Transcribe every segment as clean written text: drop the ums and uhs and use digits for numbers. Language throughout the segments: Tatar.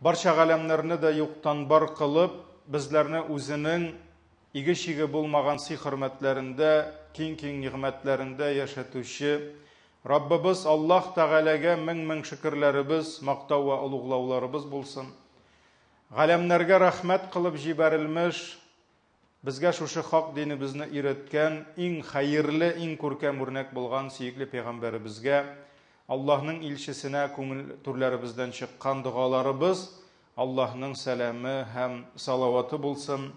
Barcha галәмнәрне дә юктан бар кылып, безләрне үзенең иге-шиге булмаган сый-хөрмәтләрендә, киң-киң нигъмәтләрендә яшәтүче Раббыбыз Аллаһ Тәгаләгә мең-мең шөкерләребез, мактау ва улуглауларыбыз булсын. Галәмнәргә рәхмәт кылып җибәрелмеш, безгә шушы хак динебезне өйрәткән иң хәерле, иң күркәм үрнәк булган сөекле пәйгамбәребезгә, Аллаһның илчесенә күңел түрләребездән чыккан дугаларыбыз, Аллаһның сәламе һәм салаваты булсын.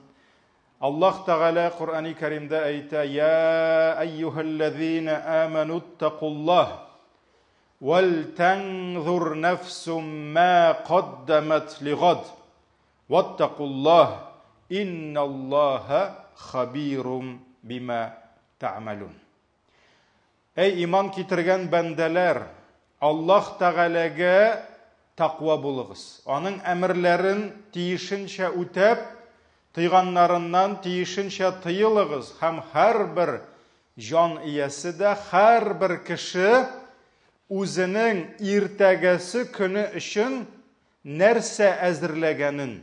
Аллаһ Тәгалә Кур'ан-ы Кәримдә әйтә: "Я айюхаллазина аману тақуллаһ вал танзур нафсум ма каддамат лигад ваттақуллаһ инналлаһа хабирум бима таъмалун." Эй иман китергән бәндәләр, Аллаһ Тәгаләгә тақва булыгыз. Аның әмерләрен тиешенчә үтәп, тыйганнарыннан тиешенчә тыелыгыз. Һәм һәрбер җан иясе дә, һәрбер кеше үзенең иртәгәсе көне өчен нәрсә әзерләгәнен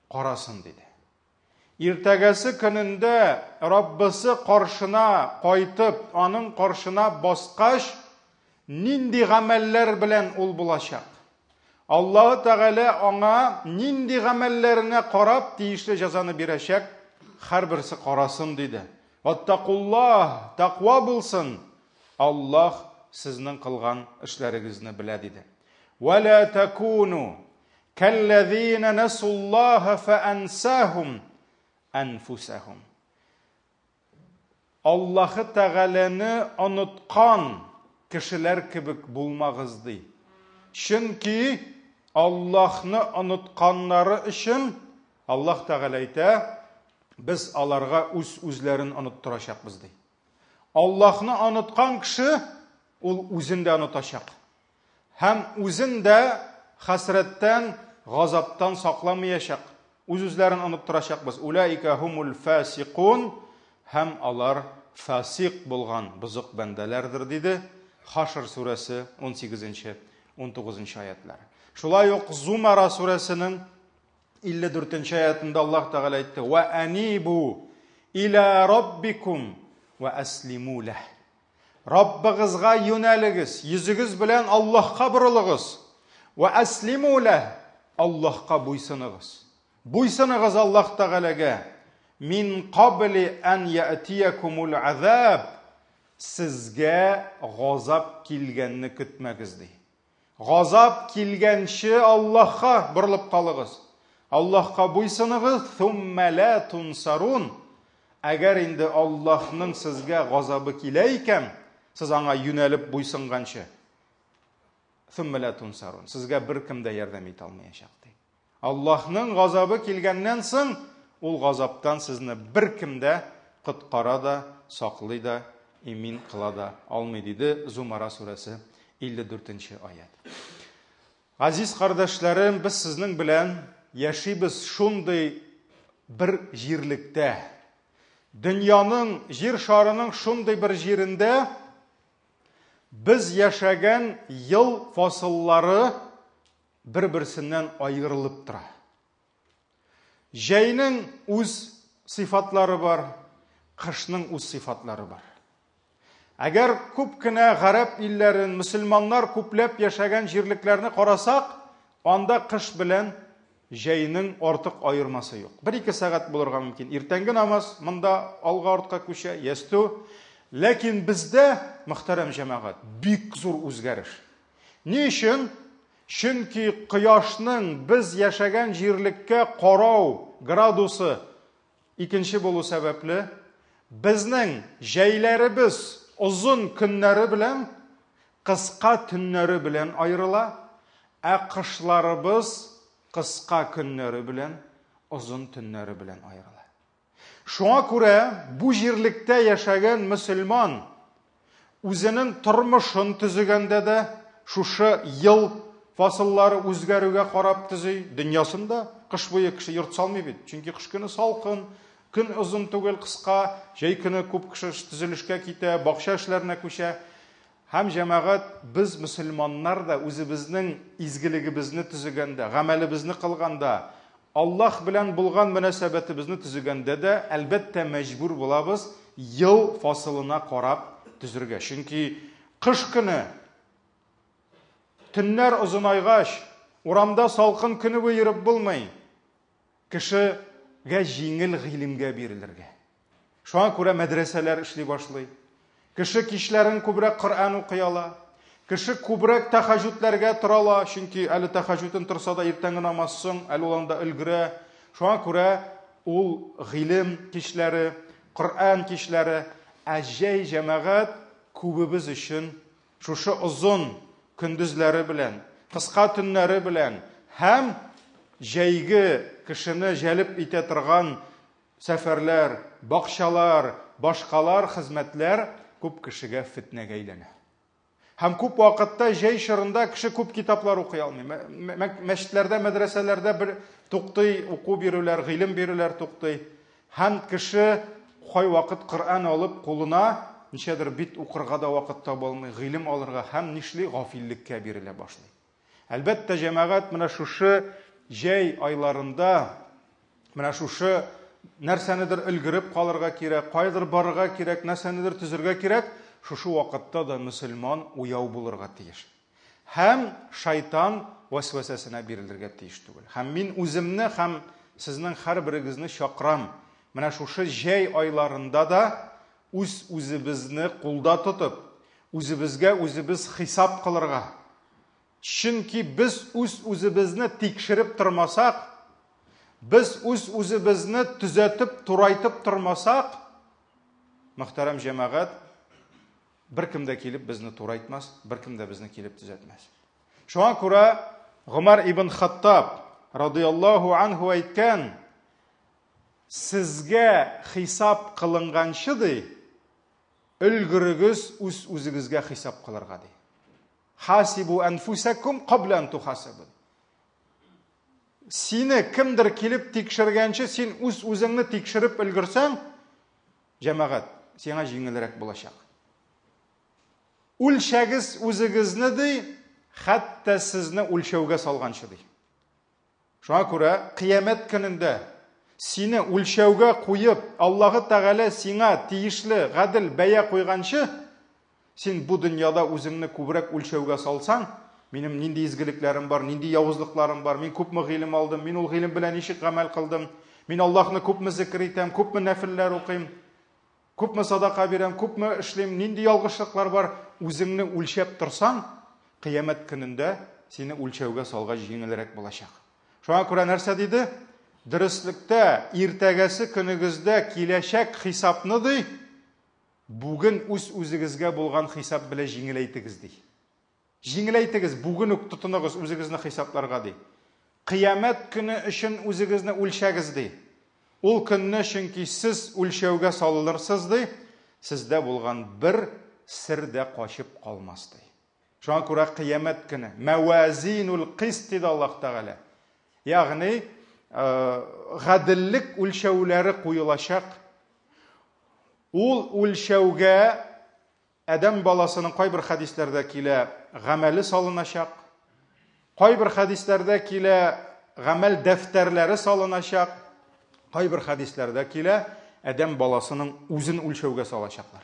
карасын диде. Иртәгәсе көнендә Раббысы каршына кайтып, аның каршына баскач, нинди гамәлләр белән ул булачак? Аллаһ Тәгалә аңа нинди гамәлләренә карап тиешле җәзаны бирәчәк? Һәрберсе карасын диде. Ваттақуллаһ, тақва булсын. Аллаһ сезнең кылган эшләрегезне белә диде. Вала такуну каллазина насуллаһа фаансахум анфусахум. Аллаһы Тәгаләне оныткан кешеләр кебек булмагыз ди. Чөнки Аллаһны онытканнары өчен Аллаһ Тәгалә әйтә, без аларга үзләрен оныттырачакбыз ди. Аллаһны оныткан кеше ул үзен дә онытачак. Һәм үзен дә хәсрәттән, газаптан сакламаячак. Үзләрен оныттырачакбыз. Улаика хумул фасиқун. Һәм алар фасиq булган бузык бәндәләрдер диде. Хашр сүрәсе 18-19 аятлары. Шулай ук Зумара сүрәсенең 54 аятында Аллаһ Тәгалә әйтте: "Ва анибу иля раббикум ва аслиму лах." Раббыгызга юнәлегез, йөзегез белән Аллаһка борылыгыз. Ва аслиму лах, Аллаһка буйсыныгыз. Буйсыныгыз Аллаһ Тәгаләгә. Мин кабли ан яатиякумул азаб. Сезгә газап килгәнне көтмәгез ди. Газап килгәнче Аллаһка борылып калыгыз. Аллаһка буйсыныгыз, thumma la tunsarun. Әгәр инде Аллаһның сезгә газабы килә икән, сез аңа юнәлеп буйсынганчы, thumma la tunsarun. Сезгә беркем дә ярдәм итә алмаячак ди. Аллаһның газабы килгәннән соң, ул газаптан сезне беркем дә коткара да, саклый да, имин кыла да алмый диде Зумара сүрәсе 54 аят. Азиз кардәшләрем, без сезнең белән яшибез шундый бер җирлектә. Дөньяның, җир шарының шундый бер җирендә без яшәгән ел фасыллары бер-берсеннән аерылып тора. Җәйнең үз сыйфатлары бар, кышның үз сыйфатлары бар. Әгәр күп кенә гарәп илләрен, мөселманнар күпләп яшәгән җирлекләрне карасак, анда кыш белән җәйнең артык аермасы юк. 1-2 сәгать булырга мөмкин. Иртәнге намаз монда алга-артка күчә, ясту. Ләкин бездә, мөхтәрәм җәмәгать, бик зур үзгәреш. Ни өчен? Чөнки кояшның без яшәгән җирлеккә карау градусы икенче булу сәбәпле, безнең җәйләребез uzun көннәре белән, кыска төннәре белән аерыла, кышларыбыз кыска көннәре белән, uzun төннәре белән аерыла. Шуңа күрә бу җирлектә яшәгән мөселман үзенең тормышын төзегәндә дә шушы ел фасыллары үзгәрүгә карап төзи. Дөньясында кыш буе кеше йорт салмый бит. Чөнки кыш көне салкын, көн озын түгел, кыска, җәй көне күп кеше төзелешкә китә, бакча эшләренә күчә. һәм җәмәгать без мөселманнар да үзебезнең изгелегебезне төзегәндә, гамәлебезне кылганда, Аллаһ белән булган мөнәсәбәтебезне төзегәндә дә әлбәттә мәҗбүр булабыз ел фасылына карап төзергә. Чөнки кыш көне төннәр озынайгач, урамда салкын көне буе йөреп булмый. Кешегә җиңел гыйлемгә бирелергә. Шуңа күрә мәдрәсәләр эшли башлый. Кеше кичләрен күбрәк Коръан укый ала. Кеше күбрәк тәһаҗүдләргә торала, чөнки әле тәһаҗүден торса да иртәнге намазсын, әле ул анда өлгерә. Шуңа күрә ул гыйлем кичләре, Коръан кичләре әҗәй җәмәгать күбебез өчен шушы озын көндезләре белән, кыска төннәре белән һәм җәйге кешене җәлеп итә торган сәфәрләр, бакчалар, башкалар хезмәтләр күп кешегә фитнәгә әйләнә. Һәм күп вакытта җәй чорында кеше күп китаплар укый алмый. Мәчетләрдә, мәдрәсәләрдә бер туктый, уку бирүләр, гыйлем бирүләр туктый. Һәм кеше кай вакыт Коръан алып кулына ничәдер бит укырга да вакыт таба алмый, гыйлем алырга һәм нишли гафиллеккә бирелә башлый. Әлбәттә җәмәгать менә шушы җәй айларында менә шушы нәрсәнедер өлгереп калырга кирәк, кайдыр барырга кирәк, нәрсәнедер төзергә кирәк, шушы вакытта да мөселман уяу булырга тиеш. Һәм шайтан васвасәсенә бирелергә тиеш түгел. Һәм мин үземне һәм сезнең һәрберегезне чакырам. Менә шушы җәй айларында да үзебезне кулда тотып, үзебезгә үзебез хисап кылырга. Чөнки без үзебезне тикшереп тормасак, biz үзебезне төзәтеп, турайтып тормасак, мөхтәрәм җәмәгать, беркем дә килеп безне турайтмас, беркем дә безне килеп төзәтмәс. Шуңа күрә Гомар ибн Хаттаб радиллаһу анһу әйткән, сезгә хисап кылынганчы ди, өлгерегез үзегезгә хисап кылырга ди. Хасибу анфусакум кабла ан тухасабу. Сине кемдер килеп тикшергәнче, син үзеңне тикшереп өлгерсәң, җәмәгать, сиңа җиңелрәк булачак. Үлчәгез үзегезне ди, хәтта сезне үлчәүгә салганчы ди. Шуңа күрә кыямәт көнендә сине үлчәүгә куеп, Аллаһы Тәгалә сиңа тиешле гадел бәя куйганчы, син бу дөньяда үзеңне күбрәк үлчәүгә салсаң, минем нинди изгелекләрем бар, нинди явызлыкларым бар, мин күпме гыйлем алдым, мин ул гыйлем белән ничек гамәл кылдым, мин Аллаһны күпме зикр итәм, күпме нәфилләр укыйм, күпме садака бирәм, күпме эшлим, нинди ялгышлыклар бар, үзеңне үлчәп торсаң, кыямәт көнендә сине үлчәүгә салга җиңелрәк булачак. Шуңа күрә нәрсә диде? Дөрестлектә, иртәгәсе көнегездә киләчәк хисапны ди, бүген үзегезгә булган хисап белән җиңеләйтегез ди. Җиңеләйтегез, бүген үк тотыныгыз үзегезне хисапларга ди. Кыямәт көне өчен үзегезне үлчәгез ди. Ул көнне чөнки сез үлчәүгә салынырсыз ди, сездә булган бер сер дә качып калмас ди. Шуңа күрә кыямәт көне мәвазинул кист диде Аллаһ Тәгалә. Ягъни гаделлек үлчәүләре куелачак. Ул үлчәүгә Адәм баласының кайбер хадисләрдә килә гамәле салыначак. Кайбер хадисләрдә килә гамәл дәфтәрләре салыначак. Кайбер хадисләрдә килә Адәм баласының үзен үлчәүгә салачаклар.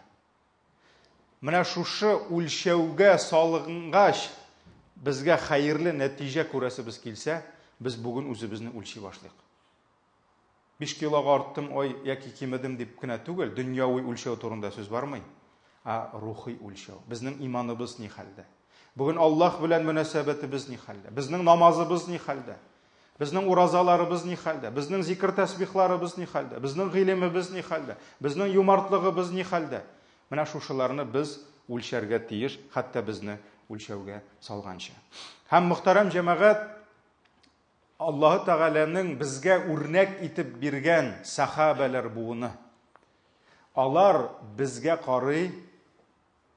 Менә шушы үлчәүгә салынгач безгә хәерле нәтиҗә күрәсебез килсә, без бүген үзебезне үлчи башлыйк. 5 килога арттым, ой, яки кимедем дип кенә түгел, дөньяви үлчәү турында сүз бармый. Рухи үлчәү. Безнең иманыбыз ни хәлдә? Бүген Аллаһ белән мөнәсәбәтебез ни хәлдә? Безнең намазыбыз ни хәлдә? Безнең уразаларыбыз ни хәлдә? Безнең зикр тәсбихларыбыз ни хәлдә? Безнең гыйлемебез ни хәлдә? Безнең юмартлыгыбыз ни хәлдә? Менә шушыларны без үлчәргә тиеш, хәтта безне үлчәүгә салганча. Һәм мөхтәрәм җәмәгать, Аллаһы Тәгаләнең безгә үрнәк итеп биргән сахабалар буыны. Алар безгә карый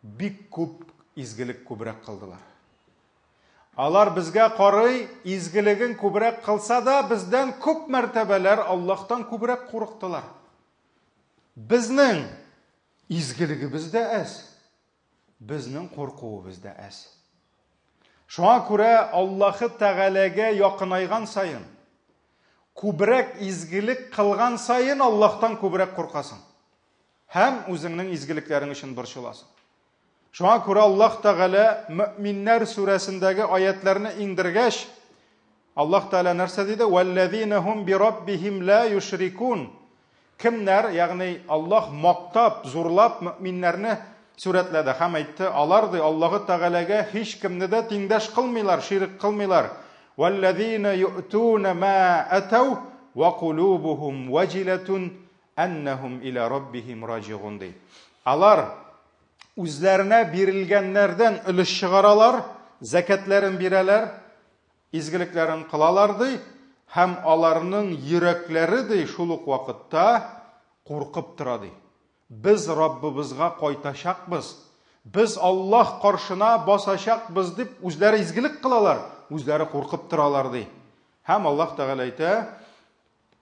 бик күп изгелек күбрәк кылдылар. Алар безгә карый изгелеген күбрәк кылса да, бездән күп мәртәбәләр Аллаһтан күбрәк курыктылар. Безнең изгелегебез дә әз. Безнең куркуыбыз да әз. Шуңа күрә Аллаһы Тәгаләгә якынайган сайын, күбрәк изгелек кылган сайын Аллаһтан күбрәк куркасың. Һәм үзеңнең изгелекләрең өчен борчыласың. Шуңа күрә Аллаһ Тәгалә Мөэминнәр сүрәсендәге аятларны иңдергәч, Аллаһ Тәгалә нәрсә диде? "Валлазина хум бираббихим ла юшрикун." Кемнәр, ягъни Аллаһ мактап, зурлап мөэминнәрне сүрәтләде һәм әйтте, алар ди Аллаһы Тәгаләгә һич кемне дә тиңдәш кылмыйлар, ширк кылмыйлар. "Валлазина ю'туна ма атау ва кулубухум ваҗилатун аннахум иля раббихим раҗигун." ди. Алар үзләренә бирелгәннәрдән өлеш чыгаралар, закатларын бирәләр, изгелекләрен кылалар ди, һәм аларның йөрәкләре ди шул ук вакытта куркып тора ди. Biz Rabbыбызга кайтачакбыз. Biz Аллаһ каршына басачакбыз дип үзләре изгелек кылалар, үзләре куркып торалар ди. Һәм Аллаһ Тәгалә әйтә: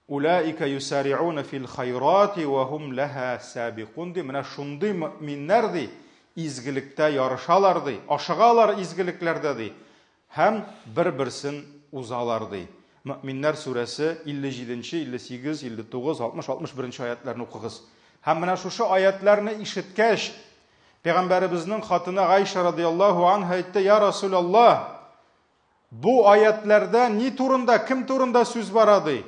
"Улаика юсари'уна фил хайрати ва хум лаха сабиқун." ди. Менә шундый мөэминнәр ди, изгелектә ярышалар ди, ашыгалар изгелекләрдә ди. Һәм бер-берсен узалар ди. Мөэминнәр сүрәсе 57, 58, 59, 60, 61 аятларны укыгыз. Һәм менә шушы аятларны ишеткәч, Пәйгамбәребезнең хатыны Айша радиллаһу анха әйтте: "Я Расулаллаһ, бу аятларда ни турында, кем турында сүз бара ди?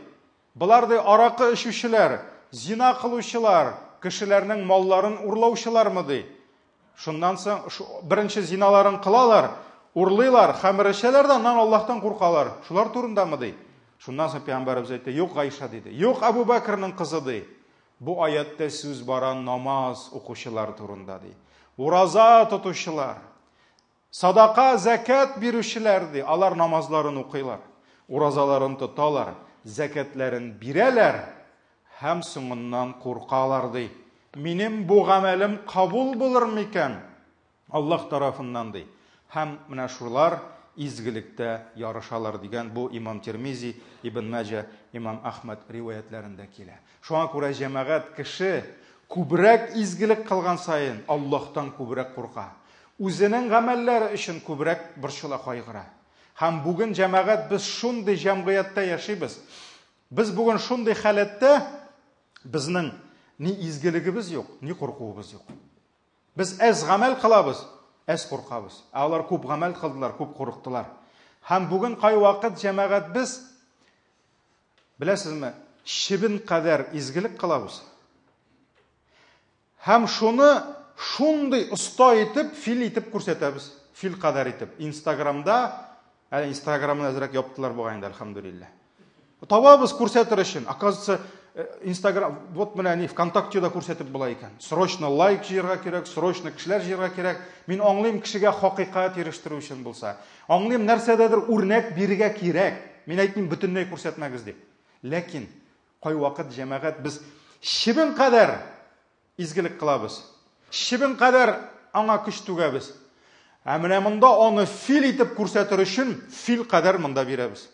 Булар ди аракы эчүчеләр, зина кылучылар, кешеләрнең малларын урлаучылармы ди? Шуннан соң беренче зиналарын кылалар, урлыйлар, хәмер эчәләр дә аннан Аллаһтан куркалар. Шулар турындамы ди?" Шуннан соң Пәйгамбәребез әйтте: "Юк, Айша" диде. "Юк, Абу Бәкрнең кызы" ди. Бу аятта сүз бара намаз укучылар турында ди. Ураза тотучылар, садака, закат бирүчеләр ди. Алар намазларын укыйлар, уразаларын тоталар, закатларын бирәләр һәм соңыннан куркалар ди. Минем бу гамәлем кабул булыр микән Аллаһ тарафыннан ди. Һәм менә шулар изгелектә ярышалар дигән бу Имам Тирмизи, Ибн Маҗа, Имам Ахмад риваятләрендә килә. Шуңа күрә җәмәгать кеше күбрәк изгелек кылган сайын Аллаһтан күбрәк курка. Үзенең гамәлләре өчен күбрәк борчыла, кайгыра. Һәм бүген җәмәгать без шундый җәмгыятьтә яшибез. Без бүген шундый халәттә, безнең ни изгелегебез юк, ни куркуыбыз юк. Без әз гамәл кылабыз, әз куркабыз. Алар күп гамәл кылдылар, күп курыктылар. Һәм бүген кай вакыт җәмәгать без, беләсезме, шибин кадәр изгелек кылабыз. Һәм шуны шундый оста итеп, фил итеп күрсәтәбез. Фил кадәр итеп. Инстаграмда, Инстаграмны әзрәк яптылар бугай инде, әлхәмдүлилләх. Табабыз күрсәтер өчен. Оказывается, Инстаграм, вот менә ни ВКонтактеда күрсәтеп була икән. Срочно лайк җыярга кирәк, срочно кешеләр җыярга кирәк. Мин аңлыйм, кешегә хакыйкать ирештерү өчен булса. Аңлыйм, нәрсәдәдер үрнәк бирергә кирәк. Мин әйтмим, бөтенләй күрсәтмәгез дип. Ләкин кай вакыт җәмәгать без шибин кадәр изгелек кылабыз. Шибин кадәр аңа көч түгәбез. Менә монда аны фил итеп күрсәтер өчен фил кадәр монда бирәбез.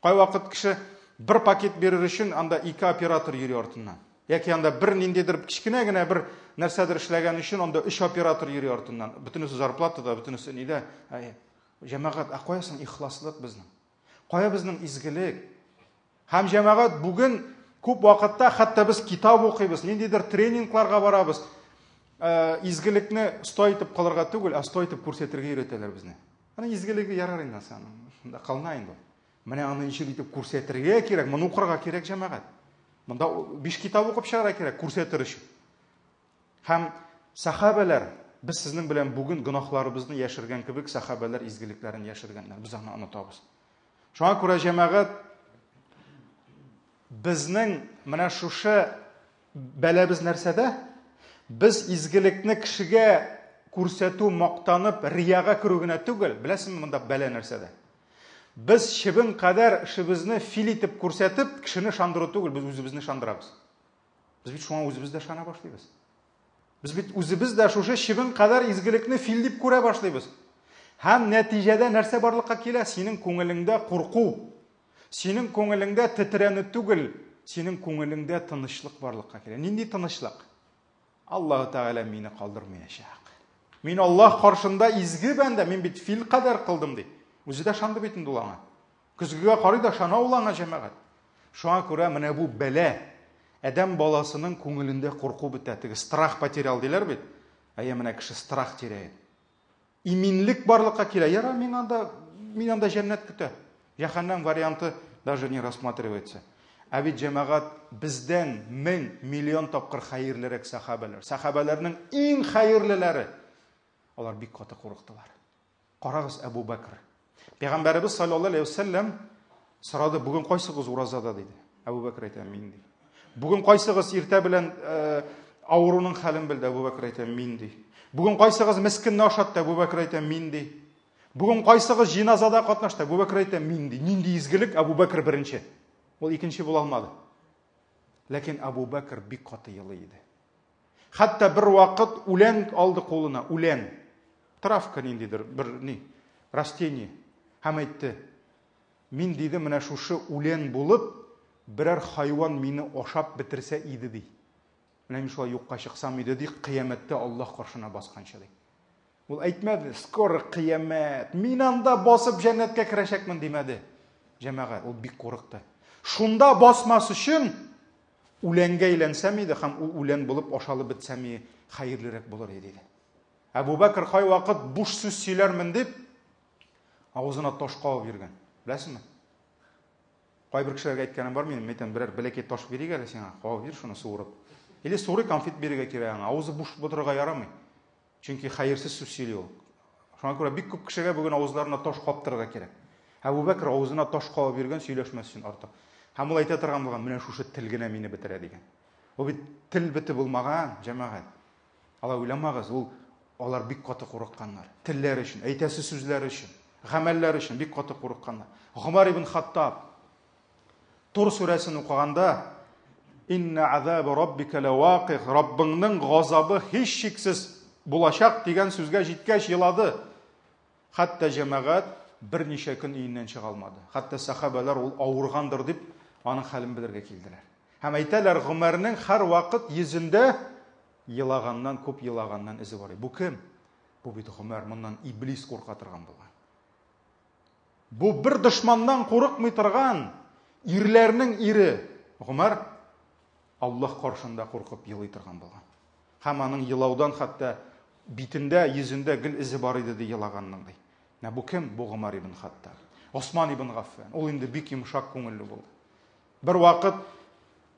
Кай вакыт кеше bir пакет бирер өчен анда 2 оператор йөри артыннан. Яки анда бер ниндидер кичкенә генә бер нәрсәдер эшләгән өчен анда 3 оператор йөри артыннан. Бөтенесе зарплатада, бөтенесе нидә? Җәмәгать, каясын ихласлык безнең? Кая безнең изгелек? Һәм җәмәгать бүген күп вакытта хәтта без китап укыйбыз, ниндидер тренингларга барабыз. Изгелекне стой итеп калырга түгел, стой итеп күрсәтергә өйрәтәләр безне. Аны изгелеге ярар инде сан. Монда кална инде. Менә аны ничек итеп күрсәтергә кирәк, моны укырга кирәк җәмәгать. Монда 5 китап укып чыгарга кирәк, күрсәтер өчен. Һәм сахабалар, без сезнең белән бүген гынахларыбызны яшергән кебек, сахабалар изгелекләрен яшергәннәр. Без аны онытабыз. Шуңа күрә җәмәгать безнең менә шушы бәләбез нәрсәдә? Без изгелекне кешегә күрсәтү, мактанып, рияга керү генә түгел. Беләсезме, монда бәлә нәрсәдә? Biz şibin kadar işimizni fil itip күрсәтеп, кешене шандыру түгел, biz үзебезне шандырабыз. Biz бит шуңа үзебездә шана башлыйбыз. Biz бит үзебездә шушы шибин кадәр изгелекне фил дип күрә башлыйбыз. Һәм нәтиҗәдә нәрсә барлыкка килә? Синең күңелеңдә курку, синең күңелеңдә тетрәнү түгел, синең күңелеңдә тынычлык барлыкка килә. Нинди тынычлык? Аллаһ Тәгалә мине калдырмаячак. Мин Аллах каршында изге бәндә, мин бит фил кадәр кылдым ди. Үзе дә шанды бит инде ул аңа. Көзгегә карый да шана ул аңа җәмәгать. Шуңа күрә менә бу бәлә адәм баласының күңелендә курку бетә. Теге страх потерял диләр бит. Әйе, менә кеше страх терәй. Иминлек барлыкка килә. Яра, мин анда җәннәт көтә. Җәһәннәм варианты даже не рассматривается. Ә бит җәмәгать бездән 1000 миллион тапкыр хәерлерәк сахабалар. Сахабаларның иң хәерлеләре. Алар бик каты курыктылар. Карагыз Әбу Бәкр. Пәйгамбәрбез саллаллаһу алейхи ва саллям сорады, бүген кайсыгыз уразада диде. Әбу Бәкр әйтә, мин ди. Бүген кайсыгыз иртә белән авыруның хәлен белде? Әбу Бәкр әйтә, мин ди. Бүген кайсыгыз мискинне ашатты? Әбу Бәкр әйтә, мин ди. Бүген кайсыгыз җиназада катнашты? Әбу Бәкр әйтә, мин ди. Нинди изгелек? Әбу Бәкр беренче. Ул икенче була алмады. Ләкин Әбу Бәкр бик каты елый иде. Хәтта бер вакыт үлән алды кулына, үлән. Травка ниндидер, бер растение. Һәм әйтте, мин диде, менә шушы үлән булып, берәр хайван мине ашап битерсә иде ди. Менә мин шулай юкка чыксам иде ди, кыямәттә Аллаһ каршына басканчы ди. Ул әйтмәде, скоро кыямәт, мин анда басып җәннәткә керәчәкмен димәде. Җәмәгать, ул бик курыкты. Шунда басмас өчен үләнгә әйләнсәм иде, һәм ул үлән булып ашалып бетсәм хәерлерәк булыр иде. Әбу Бәкр кай вакыт буш сүз сөйләрмен дип авызына таш кабып йөргән. Беләсезме? Кайбер кешеләргә әйткәнем бар минем, әйтәм, берәр бәләкәй таш бирик әле сиңа, кабып йөр шуны суырып. Или суры конфет бирергә кирәк, авызы буш булырга ярамый. Чөнки хәерсез сүз сөйли ул. Шуңа күрә бик күп кешегә бүген авызларына таш каптырырга кирәк. Әбу Бәкр авызына таш кабып йөргән, сөйләшмәс өчен артык. Һәм ул әйтә торган булган, менә шушы тел генә мине битерә дигән. Ул бит тел бите булмаган, җәмәгать. Алай уйламагыз, ул алар бик каты курыкканнар. Телләр өчен, әйтәсе сүзләр өчен, гамәлләр өчен бик каты курыкканнар. Гомар ибн Хаттаб Тур сүрәсен укыганда, «Инна азабы раббика лавaqi», Раббыңның газабы һич шиксез булачак дигән сүзгә җиткәч елады. Хәтта җәмәгать берничә көн өеннән чыга алмады. Хәтта сахабалар ул авыргандыр дип аның хәлен белергә килделәр. Һәм әйтәләр, Гомәрнең һәр вакыт йөзендә елаганнан, күп елаганнан изе бар. Бу кем? Бу бит Гомәр, моннан иблис курка торган булган. Бу бер дошманнан курыкмый торган ирләрнең ире. Гомәр Аллаһ каршында куркып елый торган булган. Һәм аның елаудан хәтта битендә, йөзендә гел изе бар иде ди елаганның ди. Бу кем? Бу Гомар ибн Хаттаб. Осман ибн Гаффан. Ул инде бик йомшак күңелле булды. Бер вакыт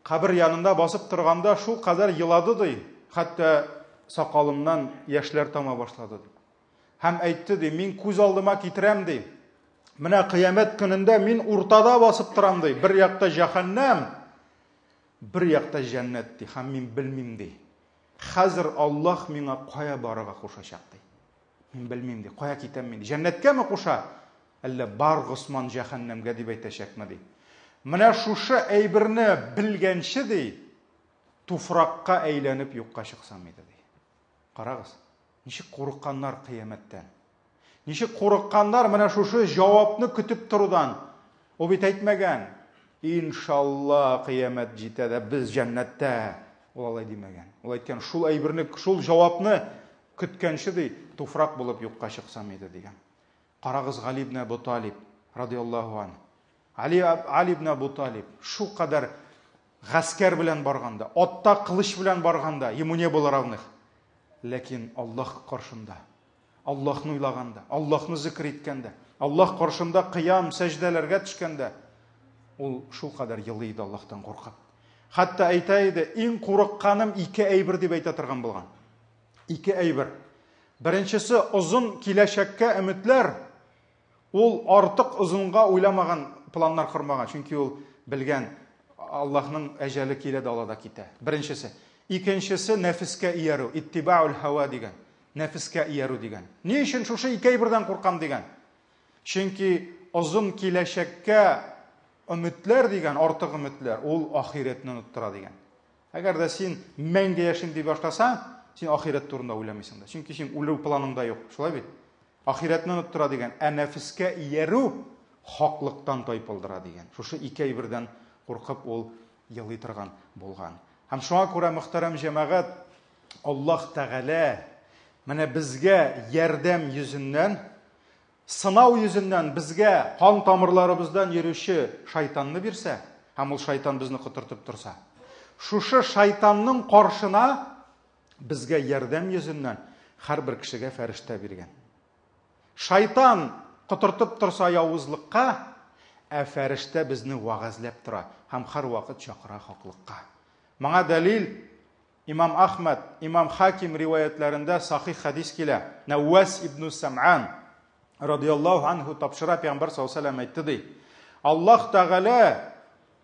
кабер янында басып торганда шул кадәр елады ди. Хәтта сакалымнан яшьләр тама башлады ди. Һәм әйтте ди, мин күз алдыма китерәм ди. Менә кыямәт көнендә мин уртада басып торам ди. Бер якта җәһәннәм, бер якта җәннәт ди. Һәм мин белмим ди. Хәзер Аллаһ миңа кая барырга кушачак ди. Мин белмим ди. Кая китәм мин? Җәннәткәме куша? Әллә бар Госман җәһәннәмгә дип әйтәчәкме ди. Менә шушы әйберне белгәнче ди, туфракка әйләнеп юкка чыксам иде ди. Карагыз, ничек курыкканнар кыямәттән. Ничек курыкканнар менә шушы җавапны көтеп торудан. Ул бит әйтмәгән, иншалла кыямәт җитә дә без җәннәттә. Ул алай димәгән. Ул әйткән, шул әйберне, шул җавапны көткәнче ди, туфрак булып юкка чыксам иде дигән. Карагыз, Али ибн Абу Талиб радиллаһу ан. Али ибн Абу Талиб шу кадәр гаскәр белән барганда, атта кылыч белән барганда, ему не было равных. Ләкин Аллаһ каршында, Аллаһны уйлаганда, Аллаһны зикр иткәндә, Аллаһ каршында кыям, сәҗдәләргә төшкәндә, ул шул кадәр елый иде Аллаһтан куркып. Хәтта әйтә иде, иң курыкканым ике әйбер дип әйтә торган булган. Ике әйбер. Беренчесе озын киләчәккә өметләр. Ул артык озынга уйламаган, планнар кырмаган, чөнки ул белгән Аллаһның әҗәле килә дә алада китә. Беренчесе. Икенчесе нәфескә иярү, иттибаул һава дигән. Нәфескә иярү дигән. Ни өчен шушы ике әйбердән куркам дигән? Чөнки озын киләчәккә өметләр дигән, артык өметләр, ул ахиретне оныттыра дигән. Әгәр дә син мәңге яшим дип башласаң, син ахирет турында уйламыйсың да. Чөнки син үлү планыңда юк. Шулай бит? Ахиретне оныттыра дигән, нәфескә иярү хаклыктан тайпылдыра дигән. Шушы ике әйбердән куркып ул елый торган булган. Һәм шуңа күрә мөхтәрәм җәмәгать, Аллаһ Тәгалә Менә безгә ярдәм йөзеннән, сынау йөзеннән безгә кан тамырларыбыздан йөрүче шайтанны бирсә, һәм ул шайтан безне котыртып торса, шушы шайтанның каршына безгә ярдәм йөзеннән һәрбер кешегә фәрештә биргән. Шайтан котыртып торса явызлыкка, фәрештә безне вагазлап тора һәм һәр вакыт чакыра хаклыкка. Моңа дәлил Имам Ахмад, Имам Хаким риваятларында сахих хадис килә. Науас ибн Сам'ан радиллаһу анху тапшыра Пәйгамбәр саллаллаһу алейһи ва сәллям әйтте ди. Аллаһ Тәгалә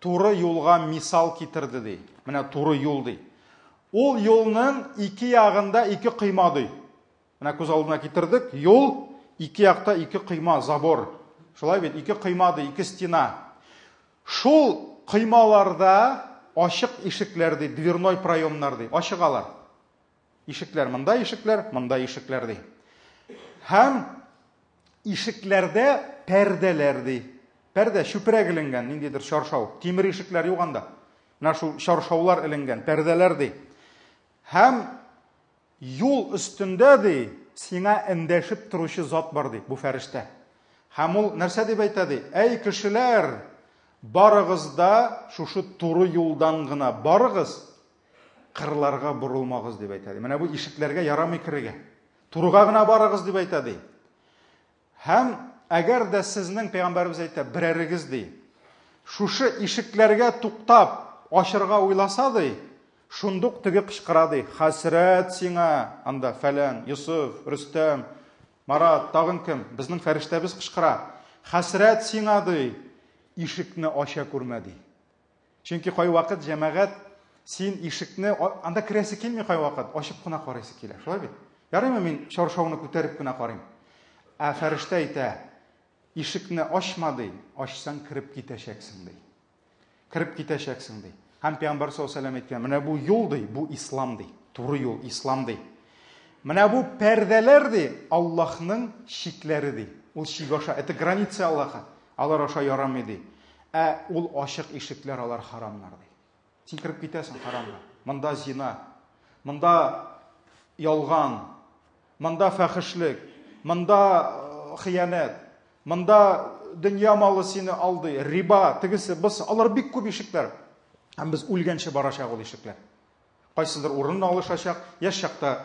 туры юлга мисал китерде ди. Менә туры юл ди. Ул юлның ике ягында ике кыйма ди. Менә күз алдына китердек, юл ике якта ике кыйма, забор. Шулай бит, ике кыйма ди, ике стена. Шул кыймаларда ашык ишекләр ди, дверной проемнар ди, ашыгалар. Ишекләр, монда ишекләр ди. Һәм ишекләрдә пәрдәләр ди. Пәрдә чүпрәк иленгән, ниндидер шаршау. Тимер ишекләр юк анда. Менә шул шаршаулар иленгән, пәрдәләр ди. Һәм юл өстендә ди, сиңа эндәшеп торучы зат бар ди, бу фәрештә. Һәм ул нәрсә дип әйтә ди? Әй кешеләр, барыгыз да шушы туры юлдан гына барыгыз, кырларга бурылмагыз дип әйтә ди. Менә бу ишекләргә ярамый кирегә. Турыга гына барыгыз дип әйтә ди. Һәм әгәр дә сезнең пәйгамбәрбез әйтә, берәрегез ди, шушы ишекләргә туктап ашырга уйласа ди, шундук теге кычкыра ди: "Хәсрәт сиңа!" Анда фәлән, Юсуф, Рөстәм, Марат, тагын кем? Безнең фәрештәбез кычкыра. Хәсрәт сиңа ди, ишекне ача күрмә ди. Чөнки кай вакыт җәмәгать син ишекне анда керәсе килми, кай вакыт ачып кына карыйсы килә. Шулай бит? Ярыймы мин шаршауны күтәреп кенә карыйм? Фәрештә әйтә: "Ишекне ачма ди, ачсаң кирип китәчәксең ди. Кирип китәчәксең ди." Һәм Пәйгамбәр саллаллаһу алейһи ва сәллям әйткән, менә бу юл ди, бу ислам ди. Туры юл, ислам ди. Менә бу пәрдәләр ди, Аллаһның шикләре ди. Ул шик аша, это граница Аллаһа. Алар аша ярамый ди. Ул ачык ишекләр, алар харамнар ди. Син кирип китәсең харамга. Монда зина, монда ялган, монда фәхишлек, монда хыянат, монда дөнья малы сине алды, риба, тегесе, без, алар бик күп ишекләр. Һәм без үлгәнче барачак ул ишекләр. Кайсыдыр урынны алышачак, яшь чакта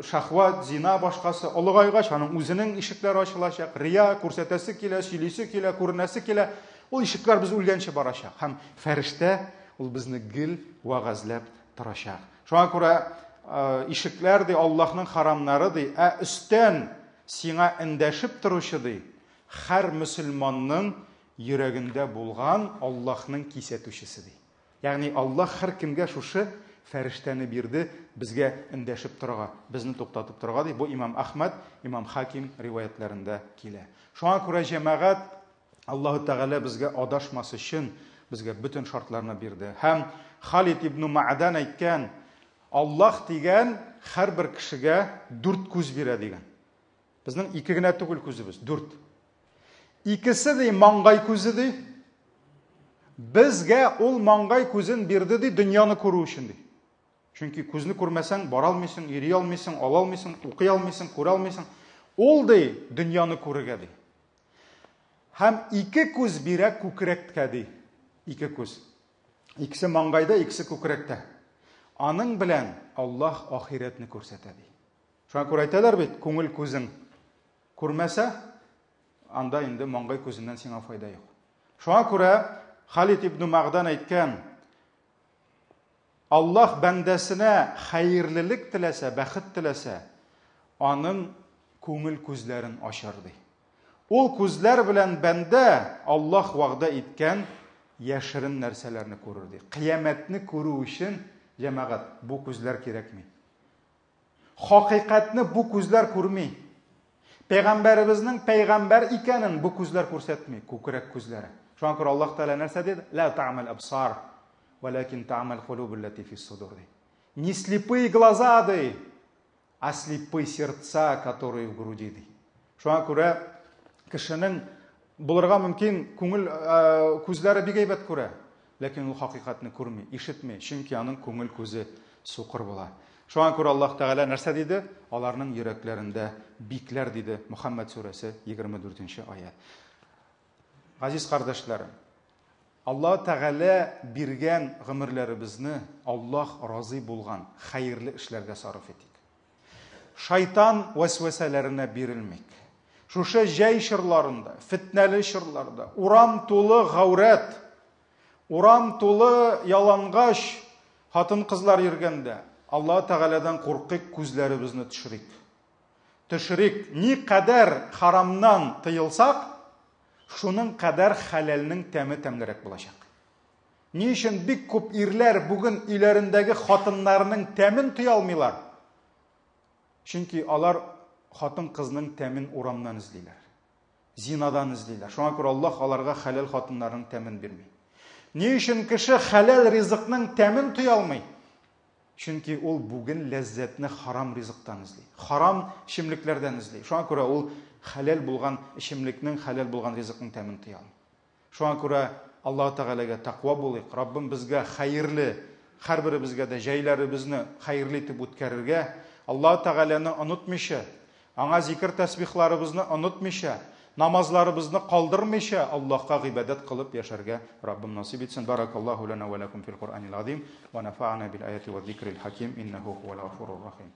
шахват, зина башкасы, олыгайгач аның үзенең ишекләре ачылачак, рия, күрсәтәсе килә, сөйлисе килә, күренәсе килә. Ул ишекләр без үлгәнче барачак. Һәм фәрештә ул безне гел вагазлап торачак. Шуңа күрә ишекләр ди, Аллаһның харамнары ди, өстән сиңа эндәшеп торучы ди, һәр мөселманның йөрәгендә булган Аллаһның кисәтүчесе ди. Ягъни Аллаһ һәр кемгә шушы фәрештәне бирде, безгә эндәшеп торырга, безне туктатып торырга ди. Бу Имам Ахмад, Имам Хаким риваятларында килә. Шуңа күрә җәмәгать Аллаһу Тәгалә безгә адашмас өчен безгә бүтән шартларны бирде. Һәм Халид ибн Маъдан әйткән, Аллаһ дигән һәрбер кешегә 4 күз бирә дигән. Безнең 2 генә түгел күзебез, 4. Икесе ди маңгай күзе ди. Безгә ул маңгай күзен бирде ди дөньяны күрү өчен ди. Чөнки күзне күрмәсәң бара алмыйсың, йөри алмыйсың, ала алмыйсың, укый алмыйсың, күрә алмыйсың. Ул ди дөньяны күрергә ди. Һәм 2 күз бирә күкрәккә ди. 2 күз. Икесе маңгайда, икесе күкрәктә. Аның белән Аллаһ ахиратны күрсәтә ди. Шуңа күрә әйтәләр бит, күңел күзең күрмәсә, анда инде маңгай күзеннән сиңа файда юк. Шуңа күрә Халид ибн Маъдан әйткән, Аллаһ бәндәсенә хәерлелек теләсә, бәхет теләсә, аның күңел күзләрен ачар ди. Ул күзләр белән бәндә Аллаһ вәгъдә иткән яшерен нәрсәләрне күрер ди. Кыямәтне күрү өчен җәмәгать бу күзләр кирәкми. Хакыйкатьне бу күзләр күрми. Пәйгамбәребезнең пәйгамбәр икәнен бу күзләр күрсәтми, күкрәк күзләре. Шуңа күрә Аллаһ Тәгалә нәрсә диде? Ла та'мал абсар, валакин та'мал кулуб аллати фи судур. Не слепые глаза ди, а слепые сердца, которые в груди ди. Шуңа күрә кешенең булырга мөмкин күңел күзләре бик әйбәт күрә, ләкин ул хакыйкатьне күрми, ишетми, чөнки аның күңел күзе сукыр була. Шуңа күрә Аллаһ Тәгалә нәрсә диде? Аларның йөрәкләрендә бикләр диде. Мөхәммәд сүрәсе 24-нче аят. Газиз кардәшләрем, Аллаһ Тәгалә биргән гомерләребезне Аллаһ разый булган хәерле эшләргә сарыф итик. Шайтан вәсвәсәләренә бирелмик. Шушы җәй чырларында, фитнәле чырларда, урам тулы гаврат, урам тулы ялангач хатын-кызлар йөргәндә, Аллаһ Тәгаләдән куркыйк, күзләребезне төшерик. Ни кадәр харамнан тыелсак, шуның кадәр хәләлнең тәме тәмлерәк булачак. Ни өчен бик күп ирләр бүген өйләрендәге хатыннарының тәмен тыя алмыйлар? Чөнки алар хатын-кызның тәмен урамнан эзлиләр. Зинадан эзлиләр. Шуңа күрә Аллаһ аларга хәләл хатыннарның тәмен бирми. Ни өчен кеше хәләл ризыкның тәмен тыя алмый? Чөнки ул бүген ләззәтне харам ризыктан эзли. Харам ишемлекләрдән эзли. Шуңа күрә ул хәләл булган ишемлекнең, хәләл булган ризыкның тәмен тыя алмый. Шуңа күрә Аллаһ Тәгаләгә тақва булыйк. Раббим безгә хәерле, һәрберебезгә дә җәйләребезне хәерле итеп үткәрергә, Аллаһ Тәгаләне онытмыйча, аңа зикр тәсбихларыбызны онытмыйча, намазларыбызны калдырмыйча Аллаһка гыйбадәт кылып яшәргә Раббим насип итсен. Баракаллаху лана ва лакум фил Кур'анил азим ва нафa'ана бил аяти ва зикрил хаким иннаху хувал гафурur rahim.